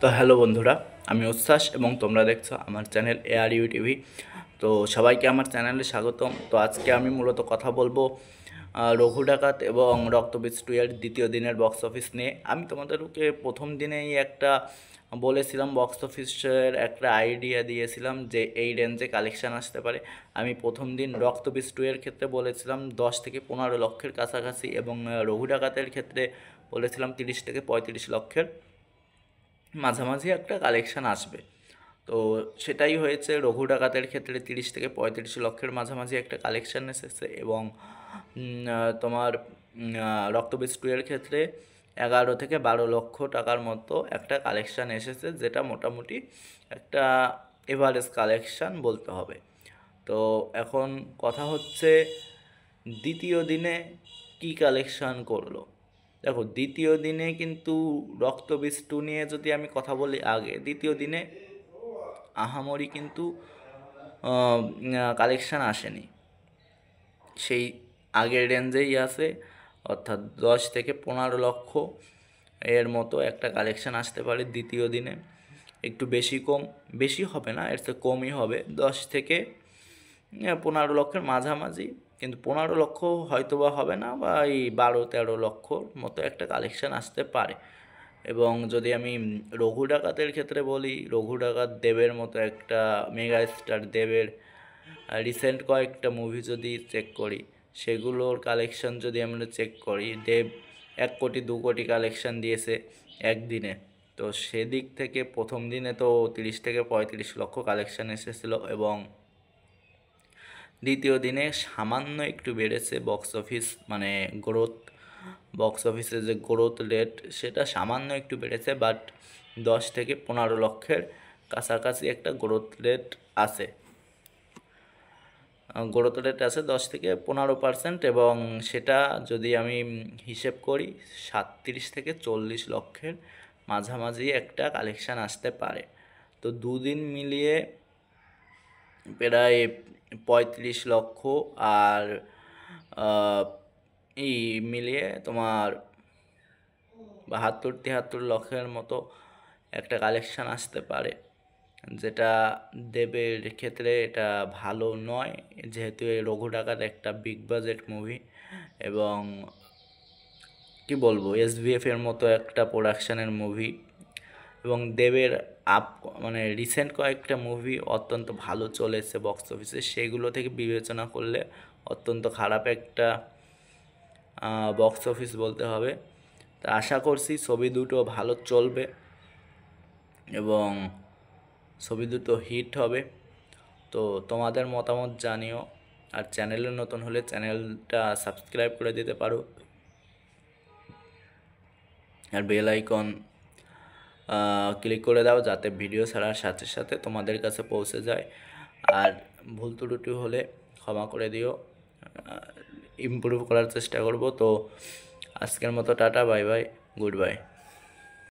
তো হ্যালো বন্ধুরা, আমি উচ্ছ্বাস এবং তোমরা দেখছো আমার চ্যানেল ARU টিভি। তো সবাইকে আমার চ্যানেলে স্বাগতম। তো আজকে আমি মূলত কথা বলবো রঘু ডাকাত এবং রক্তবীজ 2 এর দ্বিতীয় দিনের বক্স অফিস নিয়ে। আমি তোমাদেরকে প্রথম দিনেই একটা বলেছিলাম, বক্স অফিসের একটা আইডিয়া দিয়েছিলাম যে এই রেঞ্জে কালেকশান আসতে পারে। আমি প্রথম দিন রক্তবীজ 2 এর ক্ষেত্রে বলেছিলাম 10 থেকে 15 লক্ষের কাছাকাছি, এবং রঘু ডাকাতের ক্ষেত্রে বলেছিলাম 30 থেকে 35 লক্ষের মাঝামাঝি একটা কালেকশান আসবে। তো সেটাই হয়েছে। রঘু ডাকাতের ক্ষেত্রে 30 থেকে 35 লক্ষের মাঝামাঝি একটা কালেকশান এসেছে, এবং তোমার রক্তবীজ 2 এর ক্ষেত্রে 11 থেকে 12 লক্ষ টাকার মতো একটা কালেকশান এসেছে, যেটা মোটামুটি একটা এভারেজ কালেকশান বলতে হবে। তো এখন কথা হচ্ছে দ্বিতীয় দিনে কি কালেকশান করলো। দেখো, দ্বিতীয় দিনে কিন্তু রক্তবীজ 2 নিয়ে যদি আমি কথা বলি, আগে দ্বিতীয় দিনে আহামরি কিন্তু কালেকশান আসেনি, সেই আগের রেঞ্জেই আছে, অর্থাৎ 10 থেকে 15 লক্ষ এর মতো একটা কালেকশান আসতে পারে দ্বিতীয় দিনে। একটু বেশি কম, বেশি হবে না, এর চেয়ে কমই হবে, 10 থেকে 15 লক্ষের মাঝামাঝি। কিন্তু 15 লক্ষ হয়তো বা হবে না, বা এই 12-13 লক্ষর মতো একটা কালেকশান আসতে পারে। এবং যদি আমি রঘু ডাকাতের ক্ষেত্রে বলি, রঘু ডাকাত দেবের মতো একটা মেগা স্টার দেবের রিসেন্ট কয়েকটা মুভি যদি চেক করি, সেগুলোর কালেকশন যদি আমরা চেক করি, দেব 1 কোটি 2 কোটি কালেকশন দিয়েছে একদিনে। তো সেদিক থেকে প্রথম দিনে তো 30 থেকে 35 লক্ষ কালেকশন এসেছিলো, এবং দ্বিতীয় দিনে সামান্য একটু বেড়েছে বক্স অফিস, মানে গ্রোথ, বক্স অফিসের যে গ্রোথ রেট সেটা সামান্য একটু বেড়েছে, বাট 10 থেকে 15 লক্ষের কাছাকাছি একটা গ্রোথ রেট আছে। গ্রোথ রেট আছে 10 থেকে 15%, এবং সেটা যদি আমি হিসেব করি 37 থেকে 40 লক্ষের মাঝামাঝি একটা কালেকশান আসতে পারে। তো দুদিন মিলিয়ে প্রায় 35 লক্ষ আর এই মিলিয়ে তোমার 72-73 লক্ষের মতো একটা কালেকশান আসতে পারে, যেটা দেবের ক্ষেত্রে এটা ভালো নয়, যেহেতু এই রঘু ডাকাত একটা বিগ বাজেট মুভি, এবং কি বলবো, SBF এর মতো একটা প্রোডাকশানের মুভি, এবং দেবের মানে রিসেন্ট কয়েকটা মুভি অত্যন্ত ভালো চলেছে বক্স অফিসে, সেগুলো থেকে বিবেচনা করলে অত্যন্ত খারাপ একটা বক্স অফিস বলতে হবে। তা আশা করছি ছবি দুটো ভালো চলবে এবং ছবি দুটো হিট হবে। তো তোমাদের মতামত জানিও, আর চ্যানেলে নতুন হলে চ্যানেলটা সাবস্ক্রাইব করে দিতে পারো, আর বেল আইকন ক্লিক করে দাও, যাতে ভিডিও ছাড়ার সাথে সাথে তোমাদের কাছে পৌঁছে যায়। আর ভুল ত্রুটি হলে ক্ষমা করে দিও, ইমপ্রুভ করার চেষ্টা করব। তো আজকের মতো tata, bye bye, good bye.